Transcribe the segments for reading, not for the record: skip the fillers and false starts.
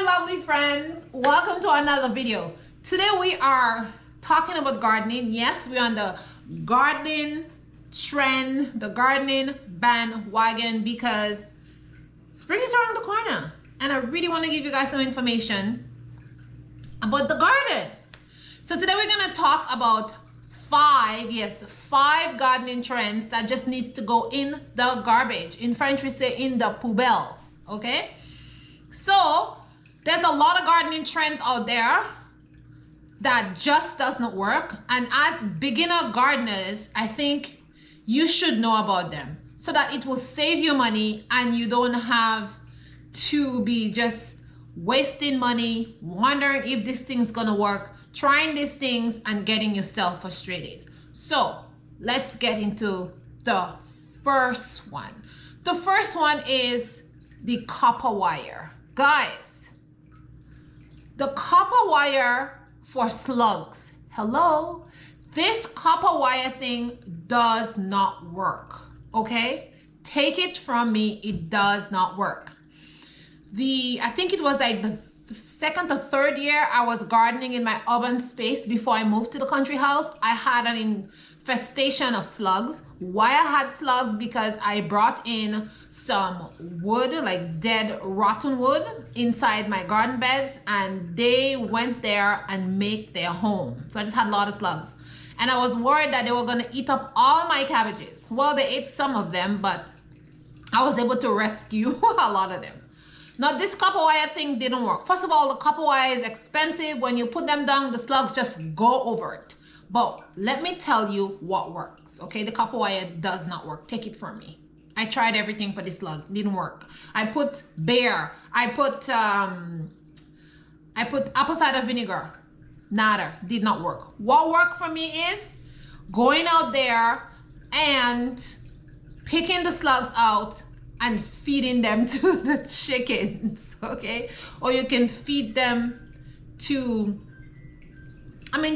lovely friends, welcome to another video. Today we are talking about gardening. Yes, we're on the gardening trend, the gardening bandwagon, because spring is around the corner and I really want to give you guys some information about the garden. So today we're going to talk about five gardening trends that just needs to go in the garbage. In French we say in the poubelle. Okay, so there's a lot of gardening trends out there that just doesn't work, and as beginner gardeners I think you should know about them so that it will save you money and you don't have to be just wasting money wondering if this thing's gonna work, trying these things and getting yourself frustrated. So let's get into the first one. The first one is the copper wire. Guys, the copper wire for slugs. Hello? This copper wire thing does not work, okay? Take it from me, it does not work. I think it was like the second or third year I was gardening in my urban space before I moved to the country house. I had an infestation of slugs. Why I had slugs? Because I brought in some wood, like dead rotten wood, inside my garden beds, and they went there and make their home. So I just had a lot of slugs, and I was worried that they were going to eat up all my cabbages. Well, they ate some of them, but I was able to rescue a lot of them. Now, this copper wire thing didn't work. First of all, the copper wire is expensive. When you put them down, the slugs just go over it. But let me tell you what works, okay? The copper wire does not work. Take it from me. I tried everything for the slugs. Didn't work. I put Bear. I put apple cider vinegar. Nada. Did not work. What worked for me is going out there and picking the slugs out and feeding them to the chickens, okay? Or you can feed them to,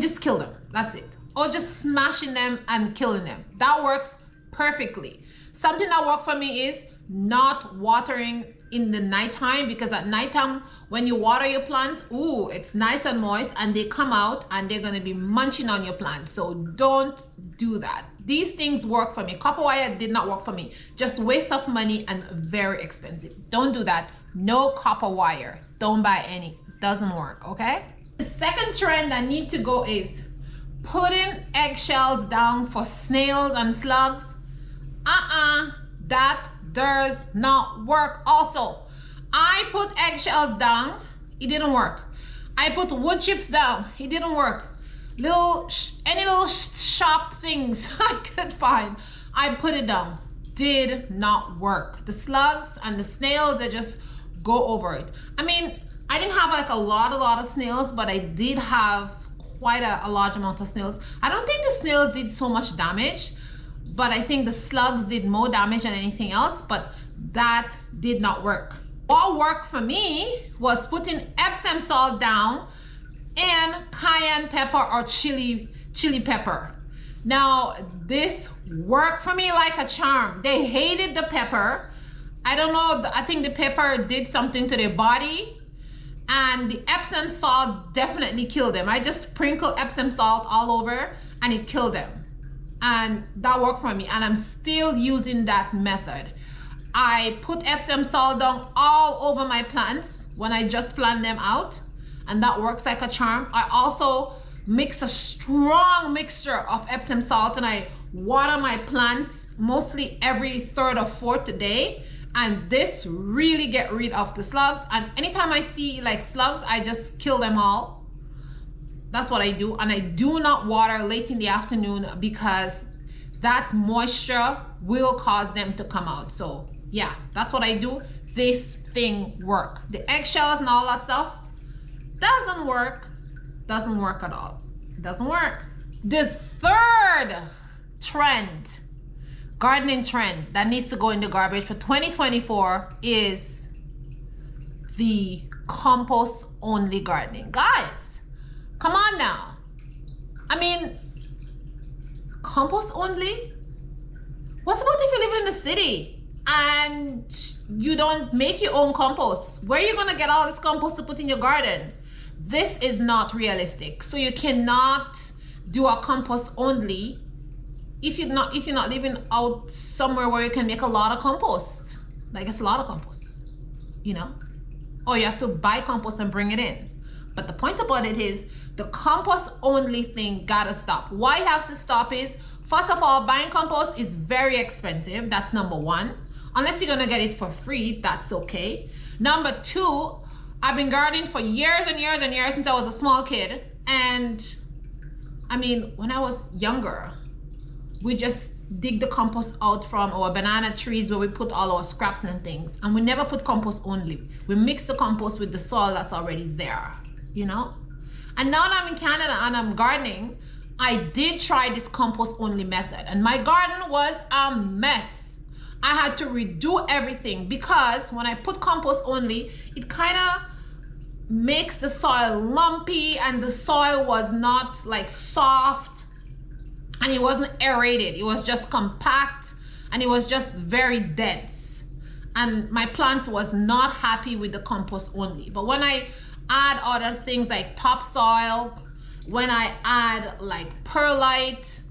just kill them. That's it. Or just smashing them and killing them. That works perfectly. Something that worked for me is not watering in the nighttime, because at nighttime when you water your plants, ooh, it's nice and moist and they come out and they're gonna be munching on your plants. So don't do that. These things work for me. Copper wire did not work for me. Just waste of money and very expensive. Don't do that. No copper wire. Don't buy any. Doesn't work, okay? The second trend that need to go is putting eggshells down for snails and slugs. That does not work. Also, I put eggshells down. It didn't work. I put wood chips down. It didn't work. Any little sharp things I could find, I put it down. Did not work. The slugs and the snails, they just go over it. I didn't have like a lot of snails, but I did have quite a large amount of snails. I don't think the snails did so much damage, but I think the slugs did more damage than anything else, but that did not work. What worked for me was putting Epsom salt down and cayenne pepper or chili pepper. Now, this worked for me like a charm. They hated the pepper. I don't know, I think the pepper did something to their body, and the Epsom salt definitely killed them. I just sprinkled Epsom salt all over and it killed them. And that worked for me, and I'm still using that method. I put Epsom salt down all over my plants when I just plant them out, and that works like a charm. I also mix a strong mixture of Epsom salt, and I water my plants mostly every third or fourth day, and this really get rid of the slugs. And anytime I see like slugs, I just kill them all. That's what I do. And I do not water late in the afternoon because that moisture will cause them to come out. So yeah, that's what I do. This thing work. The eggshells and all that stuff doesn't work. Doesn't work at all. Doesn't work. The third trend, gardening trend that needs to go in the garbage for 2024 is the compost only gardening. Guys, come on now. Compost only? What's about if you live in the city and you don't make your own compost. Where are you gonna get all this compost to put in your garden? This is not realistic. So you cannot do a compost only if you're not living out somewhere where you can make a lot of compost. Like, it's a lot of compost, you know? Or you have to buy compost and bring it in. But the point about it is the compost only thing gotta stop. Why you have to stop is, first of all, buying compost is very expensive. That's number one. Unless you're gonna get it for free, that's okay. Number two, I've been gardening for years and years and years since I was a small kid. And I mean, when I was younger, we just dig the compost out from our banana trees where we put all our scraps and things. And we never put compost only. We mix the compost with the soil that's already there, you know? And now that I'm in Canada and I'm gardening, I did try this compost only method. And my garden was a mess. I had to redo everything because when I put compost only, it kind of makes the soil lumpy, and the soil was not like soft, and it wasn't aerated. It was just compact, and it was just very dense. And my plants was not happy with the compost only. But when I add other things like topsoil, when I add like perlite,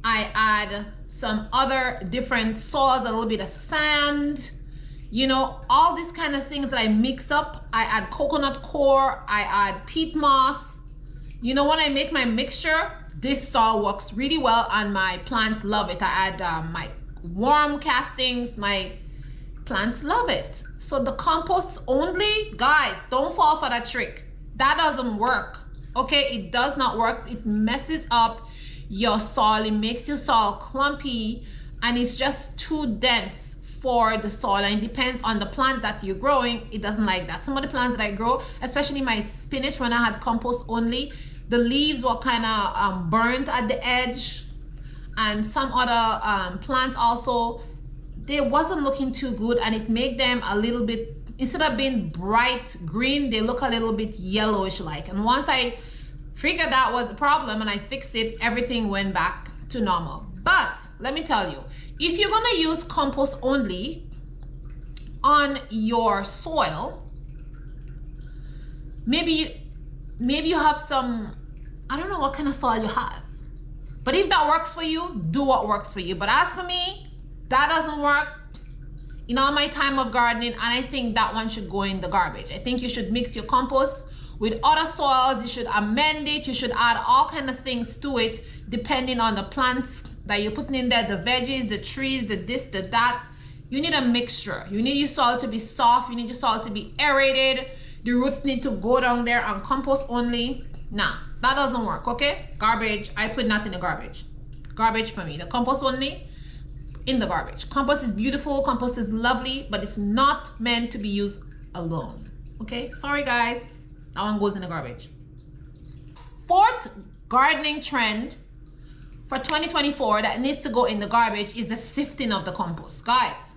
I add some other different soils, a little bit of sand, you know, all these kind of things that I mix up. I add coconut coir, I add peat moss. You know, when I make my mixture, this soil works really well and my plants love it. I add my worm castings, my plants love it. So the compost only, guys, don't fall for that trick. That doesn't work, okay? It does not work. It messes up your soil. It makes your soil clumpy, and it's just too dense for the soil. And it depends on the plant that you're growing. It doesn't like that. Some of the plants that I grow, especially my spinach, when I had compost only, the leaves were kind of burnt at the edge. And some other plants also, they wasn't looking too good, and it made them a little bit, instead of being bright green, they look a little bit yellowish like. And once I figured that was a problem and I fixed it, everything went back to normal. But let me tell you, if you're gonna use compost only on your soil, maybe you have some, I don't know what kind of soil you have. But if that works for you, do what works for you. But as for me, that doesn't work in all my time of gardening, and I think that one should go in the garbage. I think you should mix your compost with other soils. You should amend it. You should add all kind of things to it depending on the plants that you're putting in there, the veggies, the trees, the this, the that. You need a mixture. You need your soil to be soft. You need your soil to be aerated. The roots need to go down there on compost only. Nah, that doesn't work, okay? Garbage, I put that in the garbage. Garbage for me. The compost only, in the garbage. Compost is beautiful, compost is lovely, but it's not meant to be used alone, okay? Sorry guys, that one goes in the garbage. Fourth gardening trend for 2024 that needs to go in the garbage is the sifting of the compost. Guys,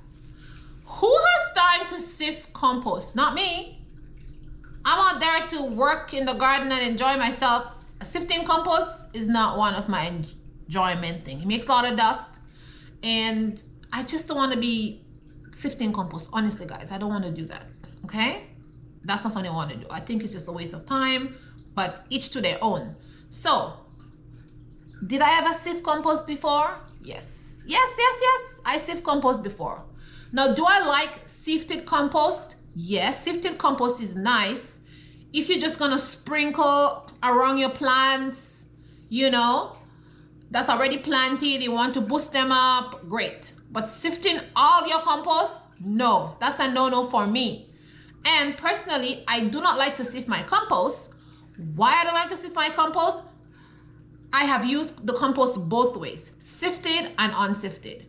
who has time to sift compost? Not me. I'm out there to work in the garden and enjoy myself. Sifting compost is not one of my enjoyment thing. It makes a lot of dust, and I just don't want to be sifting compost. Honestly, guys, I don't want to do that, okay? That's not something I want to do. I think it's just a waste of time, but each to their own. So, did I ever sift compost before? Yes. Yes. I sift compost before. Now, do I like sifted compost? Yes, sifted compost is nice. If you're just gonna sprinkle around your plants, you know, that's already planted, you want to boost them up, great. But sifting all your compost, no, that's a no-no for me. And personally, I do not like to sift my compost. Why I don't like to sift my compost? I have used the compost both ways, sifted and unsifted.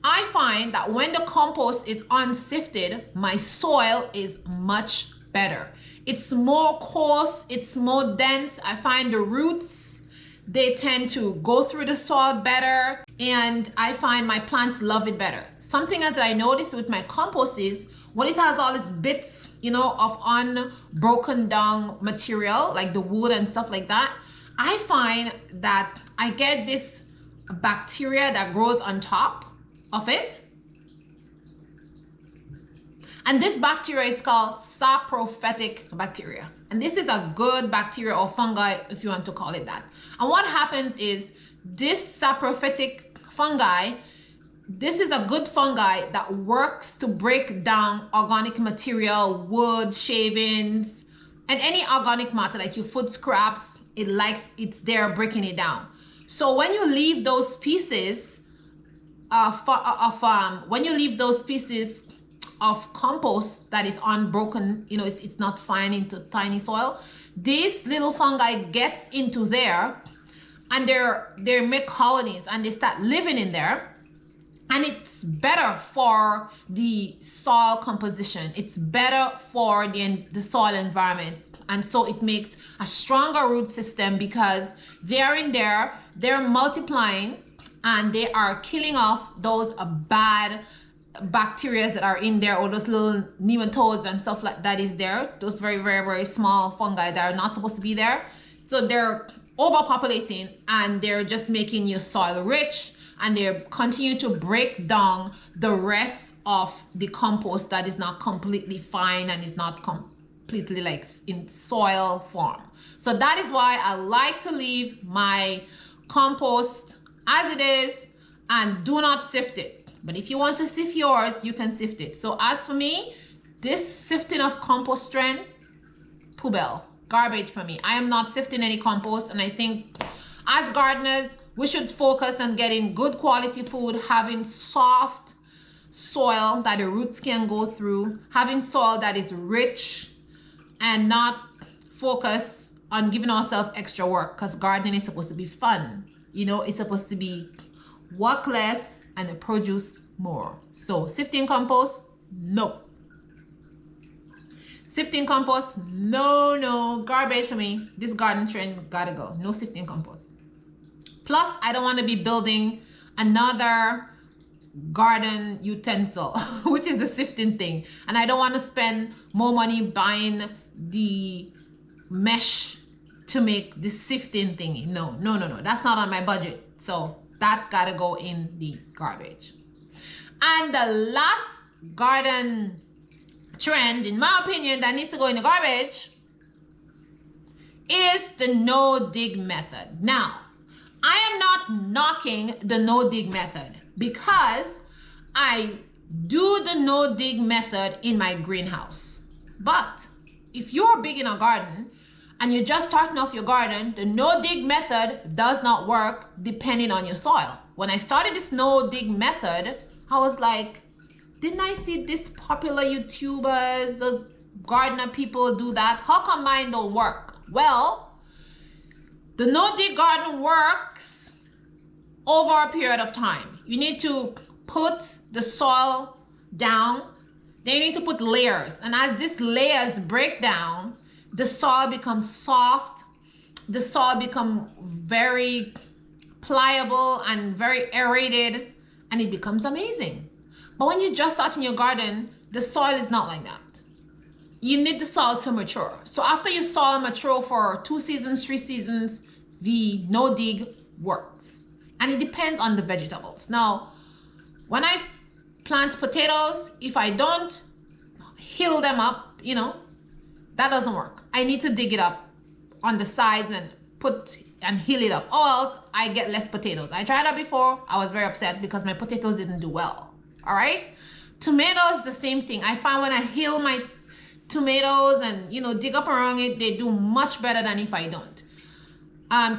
I find that when the compost is unsifted, my soil is much better. It's more coarse, it's more dense. I find the roots, they tend to go through the soil better, and I find my plants love it better. Something else that I noticed with my compost is when it has all these bits, you know, of unbroken down material, like the wood and stuff like that, I find that I get this bacteria that grows on top of it. And this bacteria is called saprophytic bacteria. And this is a good bacteria or fungi, if you want to call it that. And what happens is this saprophytic fungi, this is a good fungi that works to break down organic material, wood, shavings, and any organic matter like your food scraps. It's there breaking it down. So when you leave those pieces of compost that is unbroken, it's not fine into tiny soil, this little fungi gets into there and they make colonies and they start living in there. And it's better for the soil composition. It's better for the soil environment. And so it makes a stronger root system because they're in there, they're multiplying, and they are killing off those bad bacteria that are in there, or those little nematodes and stuff like that is there. Those very, very, very small fungi that are not supposed to be there. So they're overpopulating and they're just making your soil rich, and they continue to break down the rest of the compost that is not completely fine and is not completely like in soil form. So that is why I like to leave my compost as it is and do not sift it. But if you want to sift yours, you can sift it. So as for me, this sifting of compost strand, poubelle, garbage for me. I am not sifting any compost, and I think as gardeners, we should focus on getting good quality food, having soft soil that the roots can go through, having soil that is rich, and not focus on giving ourselves extra work, because gardening is supposed to be fun. It's supposed to be work less and produce more. So sifting compost, no. Sifting compost, no. Garbage for me. This garden trend gotta go. No sifting compost. Plus, I don't want to be building another garden utensil, which is a sifting thing. And I don't want to spend more money buying the mesh to make the sifting thingy. No. That's not on my budget. So that gotta go in the garbage. And the last garden trend, in my opinion, that needs to go in the garbage is the no-dig method. Now, I am not knocking the no-dig method because I do the no-dig method in my greenhouse. But if you're big in a garden and you're just starting off your garden, the no-dig method does not work depending on your soil. When I started this no-dig method, I was like, didn't I see this popular YouTubers, those gardener people do that? How come mine don't work? Well, the no-dig garden works over a period of time. You need to put the soil down. Then you need to put layers. And as these layers break down, the soil becomes soft. The soil becomes very pliable and very aerated, and it becomes amazing. But when you just start in your garden, the soil is not like that. You need the soil to mature. So after your soil mature for 2 seasons, 3 seasons, the no-dig works. And it depends on the vegetables. Now, when I plant potatoes, if I don't hill them up, that doesn't work. I need to dig it up on the sides and hill it up, or else I get less potatoes. I tried that before. I was very upset because my potatoes didn't do well. All right? Tomatoes, the same thing. I find when I hill my tomatoes and dig up around it, they do much better than if I don't.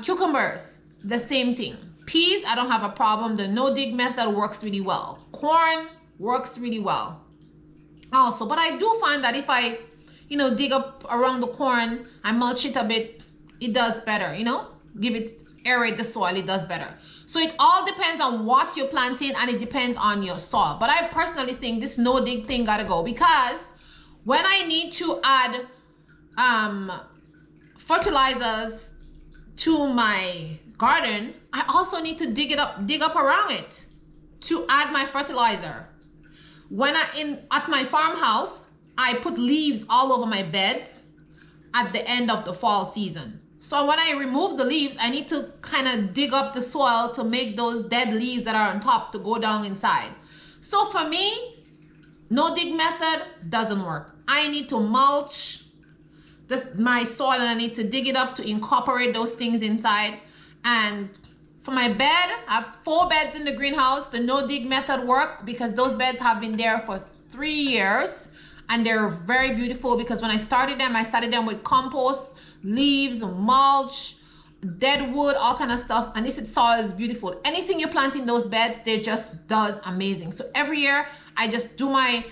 Cucumbers, the same thing. Peas, I don't have a problem. The no-dig method works really well. Corn works really well also. But I do find that if I dig up around the corn, I mulch it a bit, it does better. Aerate the soil, it does better. So it all depends on what you're planting, and it depends on your soil. But I personally think this no-dig thing gotta go, because when I need to add fertilizers to my garden, I also need to dig up around it to add my fertilizer. When at my farmhouse, I put leaves all over my beds at the end of the fall season. So when I remove the leaves, I need to kind of dig up the soil to make those dead leaves that are on top to go down inside. So for me, No dig method doesn't work. I need to mulch my soil and I need to dig it up to incorporate those things inside. And for my bed, I have 4 beds in the greenhouse. The no dig method worked because those beds have been there for 3 years and they're very beautiful because when I started them with compost, leaves, mulch, dead wood, all kind of stuff, and this soil is beautiful. Anything you plant in those beds, they just does amazing. So every year I just do my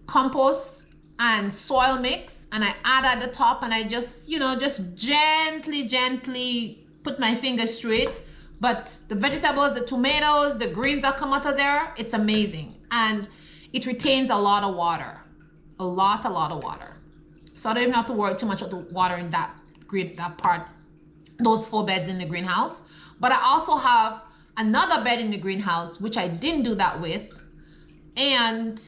compost and soil mix and I add at the top and I just, you know, just gently put my fingers through it. But the vegetables, the tomatoes, the greens that come out of there, it's amazing. And it retains a lot of water, a lot of water. So I don't even have to worry too much about the water in that part, those 4 beds in the greenhouse. But I also have another bed in the greenhouse, which I didn't do that with. And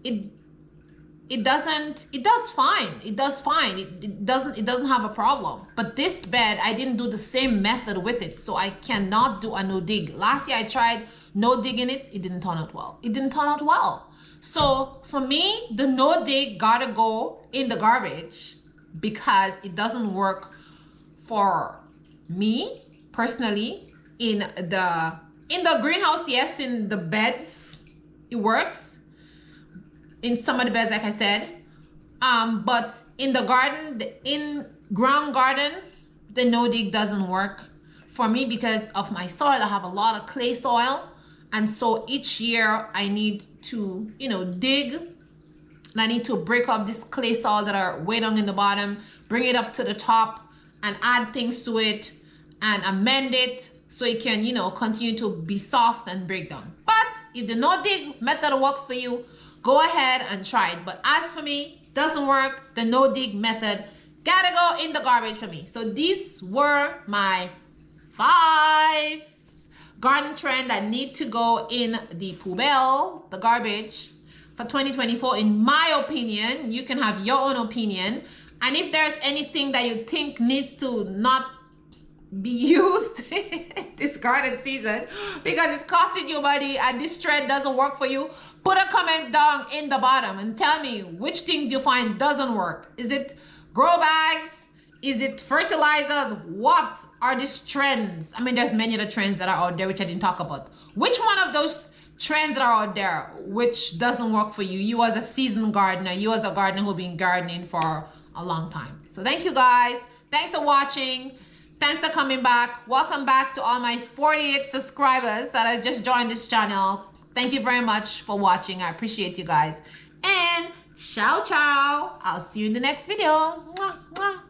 it does fine. It doesn't have a problem. But this bed, I didn't do the same method with it. So I cannot do a no dig. Last year I tried no dig in it. It didn't turn out well. So for me, the no dig gotta go in the garbage because it doesn't work for me personally. In the greenhouse, yes, in the beds, it works. In some of the beds, like I said, but in the garden, the in-ground garden, the no dig doesn't work for me because of my soil. I have a lot of clay soil, and so each year I need to, you know, dig, and I need to break up this clay soil that are way down in the bottom, bring it up to the top, and add things to it and amend it so it can, you know, continue to be soft and break down. But if the no dig method works for you, go ahead and try it. But as for me, doesn't work. The no dig method gotta go in the garbage for me. So these were my 5 garden trends that need to go in the poubelle, the garbage, for 2024. In my opinion, you can have your own opinion. And if there's anything that you think needs to not be used this garden season because it's costing you money and this trend doesn't work for you, put a comment down in the bottom and tell me which things you find doesn't work. Is it grow bags? Is it fertilizers? What are these trends? I mean, there's many other trends that are out there which I didn't talk about. Which one of those trends that are out there which doesn't work for you? You as a seasoned gardener, you as a gardener who's been gardening for a long time. So thank you guys. Thanks for watching. Thanks for coming back. Welcome back to all my 48 subscribers that have just joined this channel. Thank you very much for watching. I appreciate you guys. And ciao, ciao. I'll see you in the next video. Mwah, mwah.